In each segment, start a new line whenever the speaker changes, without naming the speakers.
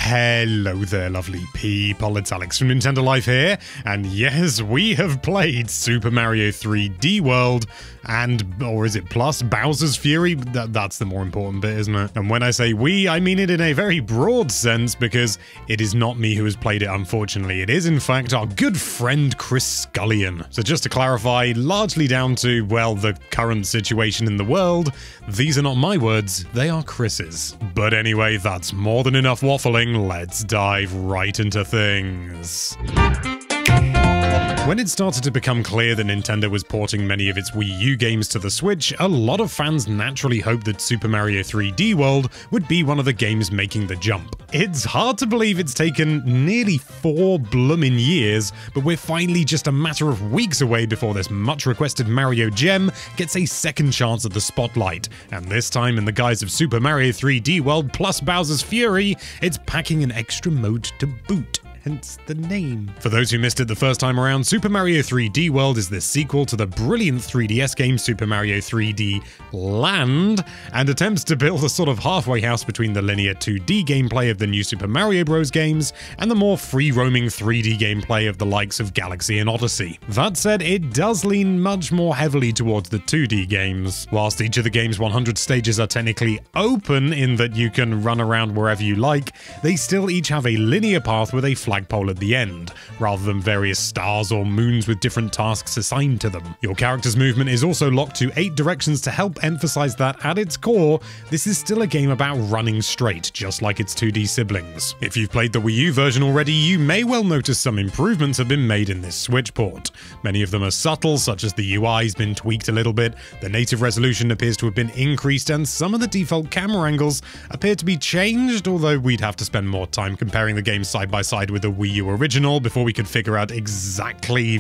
Hello there, lovely people. It's Alex from Nintendo Life here, and yes, we have played Super Mario 3D World or is it plus Bowser's Fury? That's the more important bit, isn't it? And when I say we, I mean it in a very broad sense, because it is not me who has played it, unfortunately. It is, in fact, our good friend Chris Scullion. So just to clarify, largely down to, well, the current situation in the world, these are not my words, they are Chris's. But anyway, that's more than enough waffling. Let's dive right into things. When it started to become clear that Nintendo was porting many of its Wii U games to the Switch, a lot of fans naturally hoped that Super Mario 3D World would be one of the games making the jump. It's hard to believe it's taken nearly 4 bloomin' years, but we're finally just a matter of weeks away before this much-requested Mario gem gets a second chance at the spotlight. And this time, in the guise of Super Mario 3D World plus Bowser's Fury, it's packing an extra mode to boot. Hence the name. For those who missed it the first time around, Super Mario 3D World is the sequel to the brilliant 3DS game Super Mario 3D Land, and attempts to build a sort of halfway house between the linear 2D gameplay of the new Super Mario Bros. Games and the more free-roaming 3D gameplay of the likes of Galaxy and Odyssey. That said, it does lean much more heavily towards the 2D games. Whilst each of the game's 100 stages are technically open in that you can run around wherever you like, they still each have a linear path with a flagpole at the end, rather than various stars or moons with different tasks assigned to them. Your character's movement is also locked to 8 directions to help emphasize that, at its core, this is still a game about running straight, just like its 2D siblings. If you've played the Wii U version already, you may well notice some improvements have been made in this Switch port. Many of them are subtle, such as the UI's been tweaked a little bit, the native resolution appears to have been increased, and some of the default camera angles appear to be changed, although we'd have to spend more time comparing the games side by side with the Wii U original before we could figure out exactly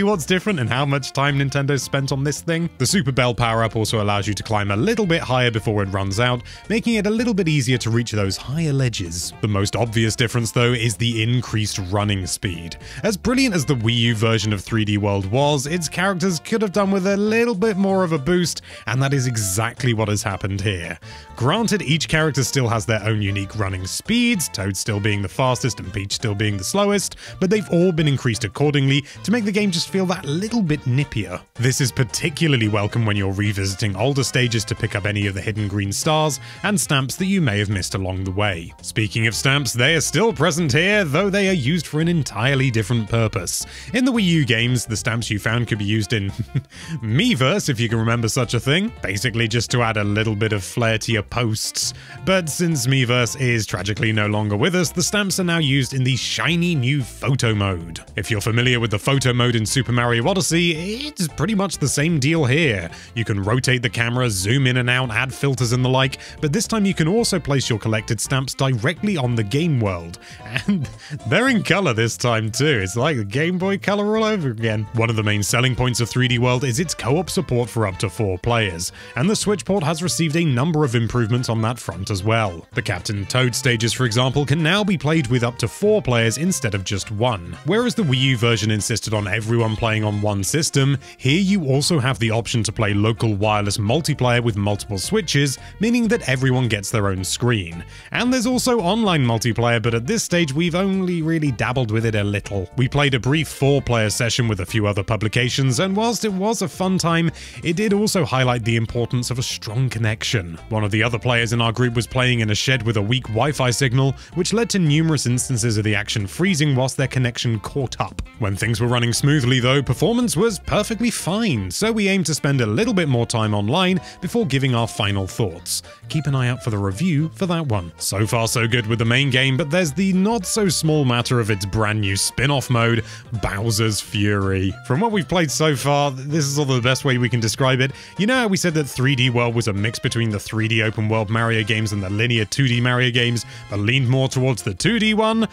what's different and how much time Nintendo spent on this thing. The Super Bell power-up also allows you to climb a little bit higher before it runs out, making it a little bit easier to reach those higher ledges. The most obvious difference, though, is the increased running speed. As brilliant as the Wii U version of 3D World was, its characters could have done with a little bit more of a boost, and that is exactly what has happened here. Granted, each character still has their own unique running speeds, Toad still being the fastest and Peach still being the slowest, but they've all been increased accordingly to make the game just feel that little bit nippier. This is particularly welcome when you're revisiting older stages to pick up any of the hidden green stars and stamps that you may have missed along the way. Speaking of stamps, they are still present here, though they are used for an entirely different purpose. In the Wii U games, the stamps you found could be used in Miiverse, if you can remember such a thing, basically just to add a little bit of flair to your posts. But since Miiverse is tragically no longer with us, the stamps are now used in the shiny new photo mode. If you're familiar with the photo mode in Super Mario Odyssey, it's pretty much the same deal here. You can rotate the camera, zoom in and out, add filters and the like, but this time you can also place your collected stamps directly on the game world. And they're in color this time too. It's like the Game Boy Color all over again. One of the main selling points of 3D World is its co-op support for up to 4 players, and the Switch port has received a number of improvements on that front as well. The Captain Toad stages, for example, can now be played with up to 4 players instead of just 1. Whereas the Wii U version insisted on everyone playing on one system, here you also have the option to play local wireless multiplayer with multiple switches, meaning that everyone gets their own screen. And there's also online multiplayer, but at this stage we've only really dabbled with it a little. We played a brief 4-player session with a few other publications, and whilst it was a fun time, it did also highlight the importance of a strong connection. One of the other players in our group was playing in a shed with a weak Wi-Fi signal, which led to numerous instances of the action freezing whilst their connection caught up. When things were running smoothly though, performance was perfectly fine, so we aim to spend a little bit more time online before giving our final thoughts. Keep an eye out for the review for that one. So far so good with the main game, but there's the not so small matter of its brand new spin-off mode, Bowser's Fury. From what we've played so far, this is all the best way we can describe it. You know how we said that 3D World was a mix between the 3D open world Mario games and the linear 2D Mario games, but leaned more towards the 2D one?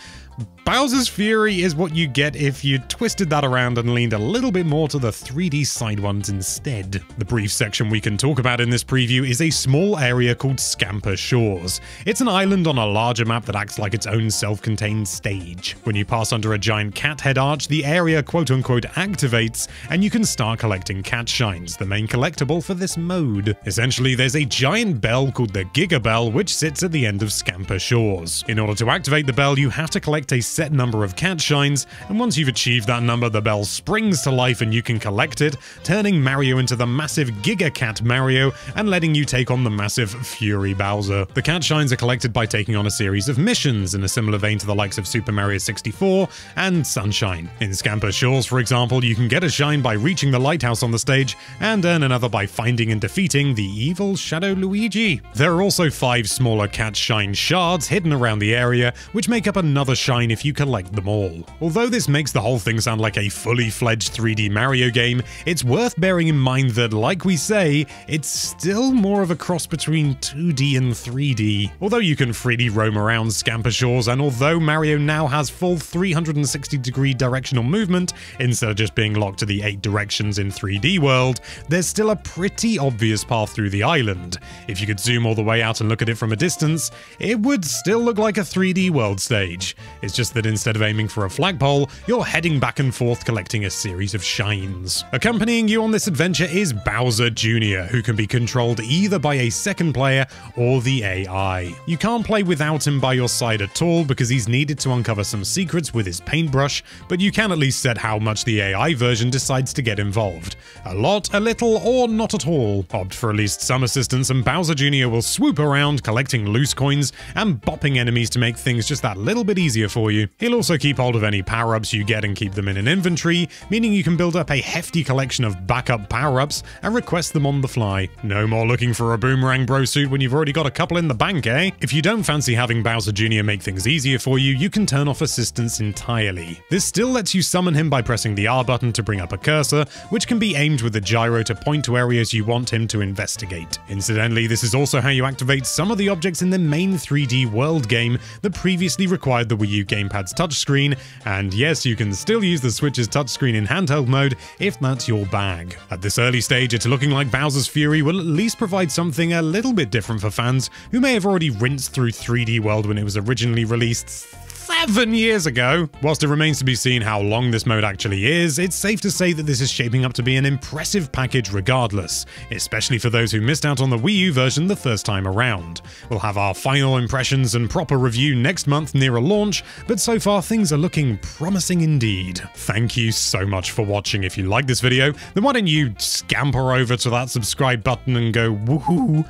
Bowser's Fury is what you get if you twisted that around and leaned a little bit more to the 3D side ones instead. The brief section we can talk about in this preview is a small area called Scamper Shores. It's an island on a larger map that acts like its own self-contained stage. When you pass under a giant cat head arch, the area quote-unquote activates, and you can start collecting cat shines, the main collectible for this mode. Essentially, there's a giant bell called the Giga Bell, which sits at the end of Scamper Shores. In order to activate the bell, you have to collect a set number of cat shines, and once you've achieved that number, the bell springs to life and you can collect it, turning Mario into the massive Giga Cat Mario and letting you take on the massive Fury Bowser. The cat shines are collected by taking on a series of missions in a similar vein to the likes of Super Mario 64 and Sunshine. In Scamper Shores, for example, you can get a shine by reaching the lighthouse on the stage and earn another by finding and defeating the evil Shadow Luigi. There are also 5 smaller cat shine shards hidden around the area, which make up another shine if you collect them all. Although this makes the whole thing sound like a fully fledged 3D Mario game, it's worth bearing in mind that, like we say, it's still more of a cross between 2D and 3D. Although you can freely roam around Scamper Shores, and although Mario now has full 360-degree directional movement, instead of just being locked to the 8 directions in 3D World, there's still a pretty obvious path through the island. If you could zoom all the way out and look at it from a distance, it would still look like a 3D World stage. It's just that instead of aiming for a flagpole, you're heading back and forth collecting a series of shines. Accompanying you on this adventure is Bowser Jr., who can be controlled either by a second player or the AI. You can't play without him by your side at all because he's needed to uncover some secrets with his paintbrush, but you can at least set how much the AI version decides to get involved. A lot, a little, or not at all. Opt for at least some assistance and Bowser Jr. will swoop around collecting loose coins and bopping enemies to make things just that little bit easier for you. He'll also keep hold of any power-ups you get and keep them in an inventory, meaning you can build up a hefty collection of backup power-ups and request them on the fly. No more looking for a Boomerang Bro suit when you've already got a couple in the bank, eh? If you don't fancy having Bowser Jr. make things easier for you, you can turn off assistance entirely. This still lets you summon him by pressing the R button to bring up a cursor, which can be aimed with the gyro to point to areas you want him to investigate. Incidentally, this is also how you activate some of the objects in the main 3D World game that previously required the Wii U gamepad's touchscreen, and yes, you can still use the Switch's touchscreen in handheld mode if that's your bag. At this early stage, it's looking like Bowser's Fury will at least provide something a little bit different for fans who may have already rinsed through 3D World when it was originally released 7 years ago. Whilst it remains to be seen how long this mode actually is, it's safe to say that this is shaping up to be an impressive package regardless, especially for those who missed out on the Wii U version the first time around. We'll have our final impressions and proper review next month near a launch, but so far things are looking promising indeed. Thank you so much for watching. If you like this video, then why don't you scamper over to that subscribe button and go woohoo,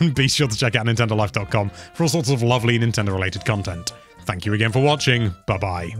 and be sure to check out NintendoLife.com for all sorts of lovely Nintendo related content. Thank you again for watching. Bye-bye.